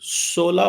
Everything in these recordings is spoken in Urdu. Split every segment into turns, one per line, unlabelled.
16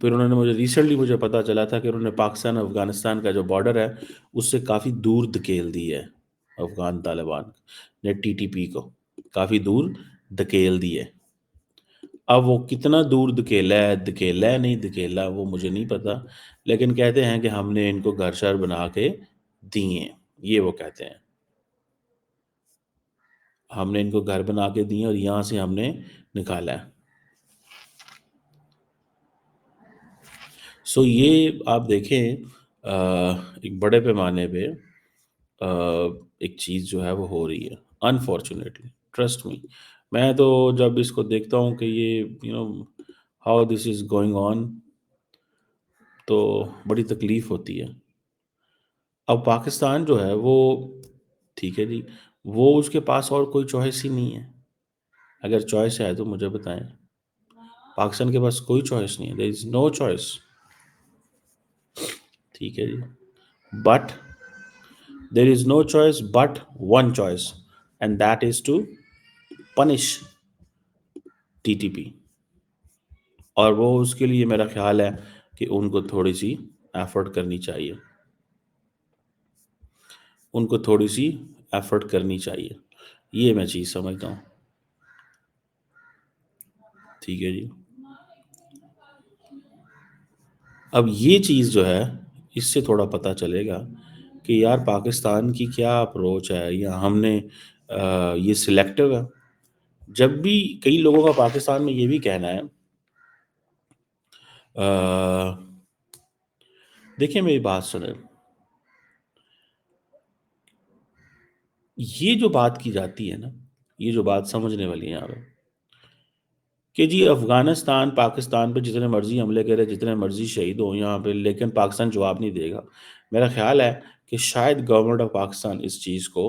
پھر انہوں نے ریسنٹلی مجھے پتا چلا تھا کہ انہوں نے پاکستان افغانستان کا جو بارڈر ہے اس سے کافی دور دھکیل دی ہے افغان طالبان نے ٹی ٹی پی کو کافی دور دھکیل دی ہے. اب وہ کتنا دور دھکیلا ہے نہیں دھکیلا وہ مجھے نہیں پتا، لیکن کہتے ہیں کہ ہم نے ان کو گھر شہر بنا کے دیے، یہ وہ کہتے ہیں ہم نے ان کو گھر بنا کے دیے اور یہاں سے ہم نے نکالا ہے. سو یہ آپ دیکھیں ایک بڑے پیمانے پہ ایک چیز جو ہے وہ ہو رہی ہے انفارچونیٹلی. ٹرسٹ می، میں تو جب اس کو دیکھتا ہوں کہ یہ how this is going on تو بڑی تکلیف ہوتی ہے. اب پاکستان جو ہے وہ ٹھیک ہے جی، وہ اس کے پاس اور کوئی چوائس ہی نہیں ہے. اگر چوائس ہے تو مجھے بتائیں. پاکستان کے پاس کوئی چوائس نہیں ہے. There is no choice. ٹھیک ہے جی، but there is no choice but one choice and that is to punish T T P. اور وہ اس کے لیے میرا خیال ہے کہ ان کو تھوڑی سی ایفرٹ کرنی چاہیے. ان کو تھوڑی سی ایفرٹ کرنی چاہیے. یہ میں چیز سمجھتا ہوں. ٹھیک ہے جی. اب یہ چیز جو ہے اس سے تھوڑا پتہ چلے گا کہ یار پاکستان کی کیا اپروچ ہے یا ہم نے یہ سلیکٹو ہے. جب بھی کئی لوگوں کا پاکستان میں یہ بھی کہنا ہے، دیکھیں میری بات سنیں، یہ جو بات کی جاتی ہے نا، یہ جو بات سمجھنے والی ہے یہاں پہ کہ جی افغانستان پاکستان پہ جتنے مرضی حملے کرے جتنے مرضی شہید ہوں یہاں پہ لیکن پاکستان جواب نہیں دے گا. میرا خیال ہے کہ شاید گورنمنٹ آف پاکستان اس چیز کو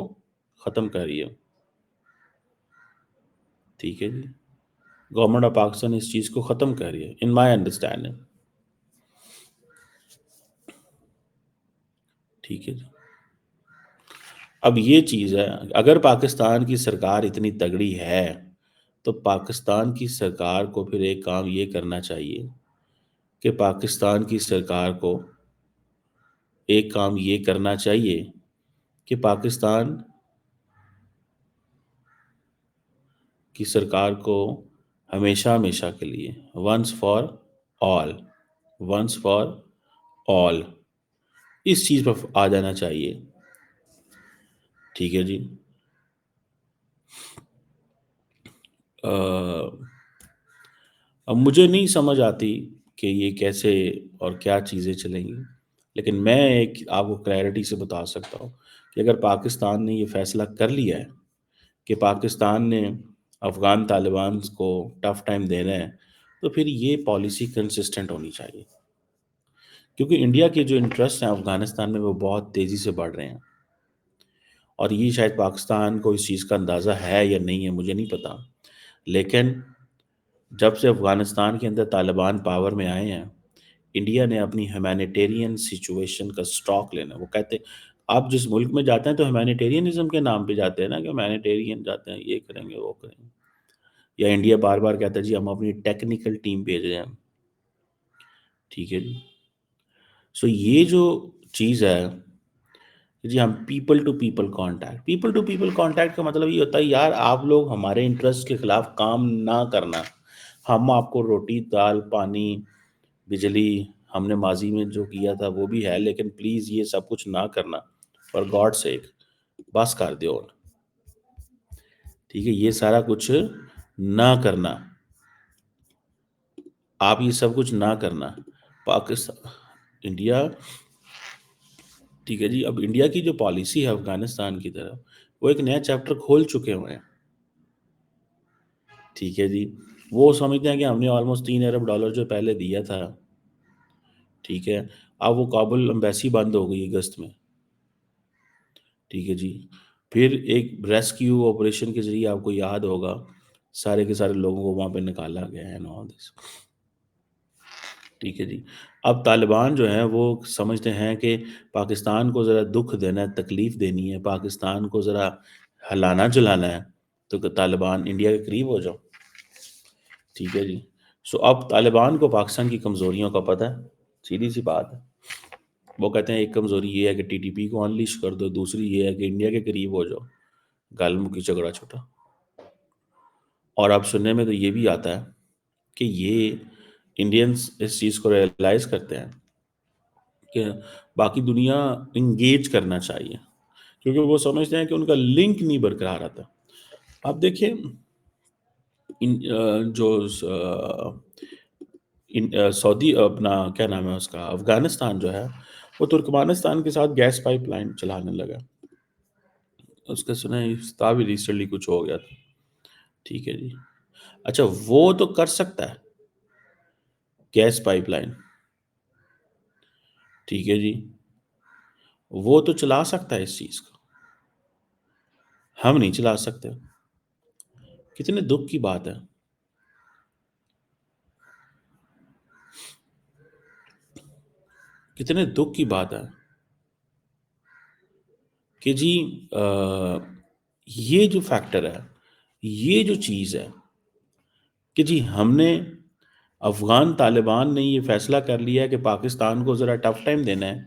ختم کر رہی ہے. ٹھیک ہے جی، گورنمنٹ آف پاکستان اس چیز کو ختم کر رہی ہے ان مائی انڈرسٹینڈنگ. ٹھیک ہے جی. اب یہ چیز ہے، اگر پاکستان کی سرکار اتنی تگڑی ہے تو پاکستان کی سرکار کو پھر ایک کام یہ کرنا چاہیے کہ پاکستان کی سرکار کو ایک کام یہ کرنا چاہیے کہ پاکستان کی سرکار کو ہمیشہ ہمیشہ کے لیے once for all once for all اس چیز پر آ جانا چاہیے. ٹھیک ہے جی. اب مجھے نہیں سمجھ آتی کہ یہ کیسے اور کیا چیزیں چلیں گی، لیکن میں ایک آپ کو کلیئرٹی سے بتا سکتا ہوں کہ اگر پاکستان نے یہ فیصلہ کر لیا ہے کہ پاکستان نے افغان طالبان کو ٹف ٹائم دینا ہے تو پھر یہ پالیسی کنسسٹنٹ ہونی چاہیے. کیونکہ انڈیا کے جو انٹرسٹ ہیں افغانستان میں وہ بہت تیزی سے بڑھ رہے ہیں اور یہ شاید پاکستان کو اس چیز کا اندازہ ہے یا نہیں ہے مجھے نہیں پتا، لیکن جب سے افغانستان کے اندر طالبان پاور میں آئے ہیں انڈیا نے اپنی ہیومینیٹیرین سچویشن کا سٹاک لینا. وہ کہتے ہیں آپ جس ملک میں جاتے ہیں تو ہیومینیٹیرینزم کے نام پہ جاتے ہیں نا کہ ہیومینیٹیرین جاتے ہیں یہ کریں گے وہ کریں گے. یا انڈیا بار بار کہتا ہے جی ہم اپنی ٹیکنیکل ٹیم بھیج رہے ہیں. ٹھیک ہے جی. سو یہ جو چیز ہے جی ہم پیپل ٹو پیپل کانٹیکٹ کا مطلب یہ ہوتا ہے یار آپ لوگ ہمارے انٹرسٹ کے خلاف کام نہ کرنا. ہم آپ کو روٹی دال پانی بجلی ہم نے ماضی میں جو کیا تھا وہ بھی ہے لیکن پلیز یہ سب کچھ نہ کرنا فار گاڈ سیک بس کر دو. ٹھیک ہے، یہ سارا کچھ نہ کرنا، آپ یہ سب کچھ نہ کرنا. پاکستان انڈیا ٹھیک ہے جی. اب انڈیا کی جو پالیسی ہے افغانستان کی طرف وہ ایک نیا چیپٹر کھول چکے ہوئے ہیں. ٹھیک ہے جی. وہ سمجھتے ہیں کہ ہم نے آلموسٹ $3 ارب جو پہلے دیا تھا ٹھیک ہے اب وہ کابل امبیسی بند ہو گئی اگست میں. ٹھیک ہے جی. پھر ایک ریسکیو آپریشن کے ذریعے آپ کو یاد ہوگا سارے کے سارے لوگوں کو وہاں پہ نکالا گیا ہے all this. ٹھیک ہے جی. اب طالبان جو ہیں وہ سمجھتے ہیں کہ پاکستان کو ذرا دکھ دینا ہے تکلیف دینی ہے پاکستان کو ذرا ہلانا جلانا ہے تو کہ طالبان انڈیا کے قریب ہو جاؤ. ٹھیک ہے جی. سو اب طالبان کو پاکستان کی کمزوریوں کا پتہ ہے، سیدھی سی بات ہے. وہ کہتے ہیں ایک کمزوری یہ ہے کہ ٹی ٹی پی کو انلیش کر دو، دوسری یہ ہے کہ انڈیا کے قریب ہو جاؤ، گل مکی جھگڑا چھوٹا. اور اب سننے میں تو یہ بھی آتا ہے کہ یہ انڈینز اس چیز کو ریئلائز کرتے ہیں کہ باقی دنیا انگیج کرنا چاہیے، کیونکہ وہ سمجھتے ہیں کہ ان کا لنک نہیں برقرار رہتا. آپ دیکھیں جو سعودی اپنا کیا نام ہے اس کا، افغانستان جو ہے وہ ترکمانستان کے ساتھ گیس پائپ لائن چلانے لگا. اس کا سنا ہے بھی ریسنٹلی کچھ ہو گیا تھا. ٹھیک ہے جی. اچھا وہ تو کر سکتا ہے گیس پائپ لائن، ٹھیک ہے جی، وہ تو چلا سکتا ہے اس چیز کو، ہم نہیں چلا سکتے. کتنے دکھ کی بات ہے. کتنے دکھ کی بات ہے کہ جی یہ جو فیکٹر ہے، یہ جو چیز ہے کہ جی ہم نے افغان طالبان نے یہ فیصلہ کر لیا ہے کہ پاکستان کو ذرا ٹف ٹائم دینا ہے.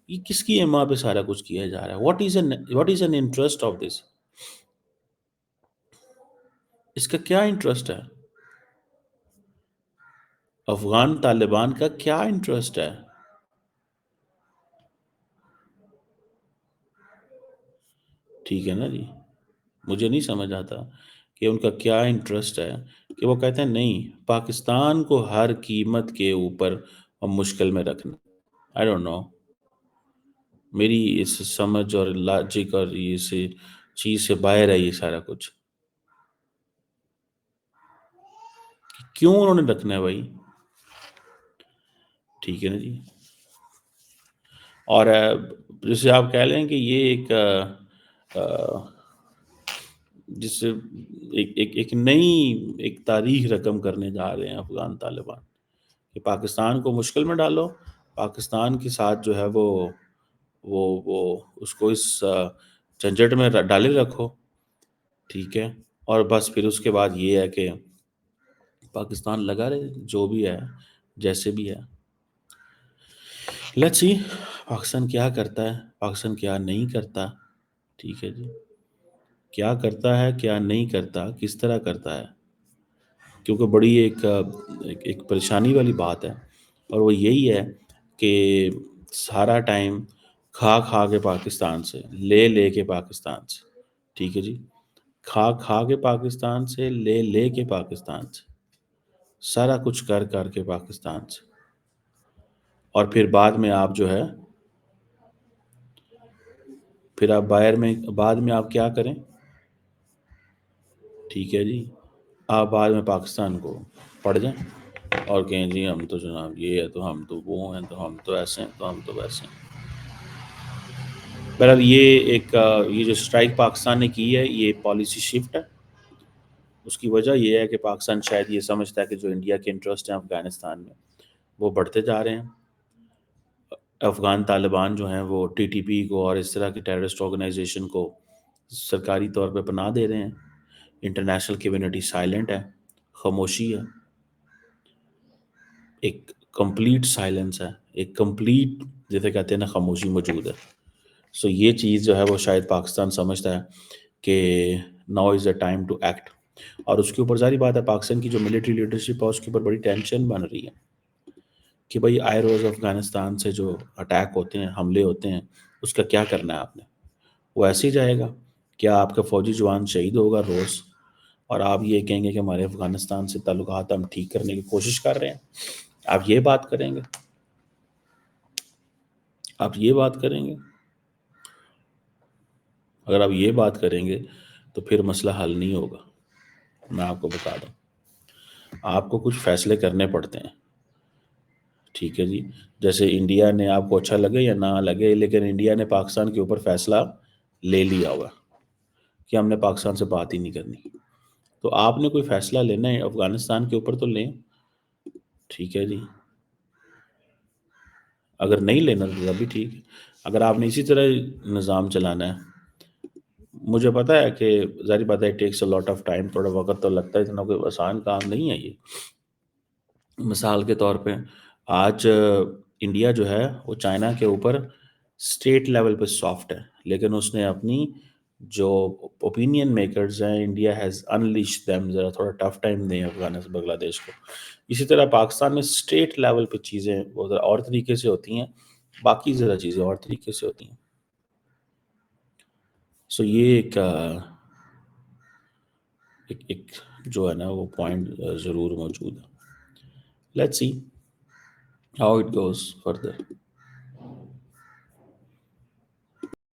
یہ کس کی ایما پہ سارا کچھ کیا جا رہا ہے؟ What is an interest of this? اس کا کیا انٹرسٹ ہے؟ افغان طالبان کا کیا انٹرسٹ ہے؟ ٹھیک ہے نا جی. مجھے نہیں سمجھ آتا کہ ان کا کیا انٹرسٹ ہے کہ وہ کہتے ہیں نہیں پاکستان کو ہر قیمت کے اوپر ہم مشکل میں رکھنا. آئی ڈونٹ نو، میری اس سمجھ اور لاجک اور اس چیز سے باہر ہے یہ سارا کچھ. کیوں انہوں نے رکھنا ہے بھائی؟ ٹھیک ہے نا جی. اور جسے آپ کہہ لیں کہ یہ ایک جس سے ایک نئی ایک تاریخ رقم کرنے جا رہے ہیں افغان طالبان کہ پاکستان کو مشکل میں ڈالو، پاکستان کے ساتھ جو ہے وہ اس کو اس جھنجٹ میں ڈالے رکھو. ٹھیک ہے. اور بس پھر اس کے بعد یہ ہے کہ پاکستان لگا رہے جو بھی ہے جیسے بھی ہے. لیٹس سی پاکستان کیا کرتا ہے، پاکستان کیا نہیں کرتا. ٹھیک ہے جی. کیا کرتا ہے کیا نہیں کرتا، کس طرح کرتا ہے، کیونکہ بڑی ایک پریشانی والی بات ہے. اور وہ یہی ہے کہ سارا ٹائم کھا کھا کے پاکستان سے لے لے کے پاکستان سے. ٹھیک ہے جی. کھا کھا کے پاکستان سے لے لے کے پاکستان سے سارا کچھ کر کر کے پاکستان سے. اور پھر بعد میں آپ جو ہے پھر آپ باہر میں بعد میں آپ کیا کریں؟ ٹھیک ہے جی. آپ بعد میں پاکستان کو پڑ جائیں اور کہیں جی ہم تو جناب یہ ہے تو ہم تو وہ ہیں تو ہم تو ایسے ہیں تو ہم تو ویسے ہیں. بہرحال یہ جو اسٹرائک پاکستان نے کی ہے یہ پالیسی شفٹ ہے. اس کی وجہ یہ ہے کہ پاکستان شاید یہ سمجھتا ہے کہ جو انڈیا کے انٹرسٹ ہیں افغانستان میں وہ بڑھتے جا رہے ہیں. افغان طالبان جو ہیں وہ ٹی ٹی پی کو اور اس طرح کی ٹیررسٹ آرگنائزیشن کو سرکاری طور پہ پناہ دے رہے ہیں. انٹرنیشنل کمیونٹی سائلنٹ ہے، خاموشی ہے، ایک کمپلیٹ سائلنس ہے، ایک کمپلیٹ جیسے کہتے ہیں نا خاموشی موجود ہے. سو یہ چیز جو ہے وہ شاید پاکستان سمجھتا ہے کہ now is a time to act. اور اس کے اوپر ظاہری بات ہے پاکستان کی جو ملٹری لیڈرشپ ہے اس کے اوپر بڑی ٹینشن بن رہی ہے کہ بھائی آئے روز افغانستان سے جو اٹیک ہوتے ہیں، حملے ہوتے ہیں، اس کا کیا کرنا ہے آپ نے؟ وہ ایسے ہی جائے گا؟ کیا آپ کا فوجی جوان شہید ہوگا روز اور آپ یہ کہیں گے کہ ہمارے افغانستان سے تعلقات ہم ٹھیک کرنے کی کوشش کر رہے ہیں؟ آپ یہ بات کریں گے؟ آپ یہ بات کریں گے؟ اگر آپ یہ بات کریں گے تو پھر مسئلہ حل نہیں ہوگا. میں آپ کو بتا دوں آپ کو کچھ فیصلے کرنے پڑتے ہیں. ٹھیک ہے جی. جیسے انڈیا نے آپ کو اچھا لگے یا نہ لگے لیکن انڈیا نے پاکستان کے اوپر فیصلہ لے لیا ہوا کہ ہم نے پاکستان سے بات ہی نہیں کرنی. تو آپ نے کوئی فیصلہ لینا ہے افغانستان کے اوپر تو لیں. ٹھیک ہے جی. اگر نہیں لینا تو ابھی ٹھیک ہے. اگر آپ نے اسی طرح نظام چلانا ہے، مجھے پتہ ہے کہ ظاہری بات ہے takes a lot of time, تھوڑا وقت تو لگتا ہے، اتنا کوئی آسان کام نہیں ہے یہ. مثال کے طور پہ آج انڈیا جو ہے وہ چائنا کے اوپر اسٹیٹ لیول پہ سافٹ ہے، لیکن اس نے اپنی جو اوپینین میکرز ہیں، انڈیا ہیز انلیش دیم، ذرا تھوڑا ٹف ٹائم دیں بنگلہ دیش کو. اسی طرح پاکستان میں اسٹیٹ لیول پہ چیزیں وہ ذرا اور طریقے سے ہوتی ہیں، باقی ذرا چیزیں اور طریقے سے ہوتی ہیں. سو یہ ایک جو ہے نا وہ پوائنٹ ضرور موجود ہے. Let's see how it goes further.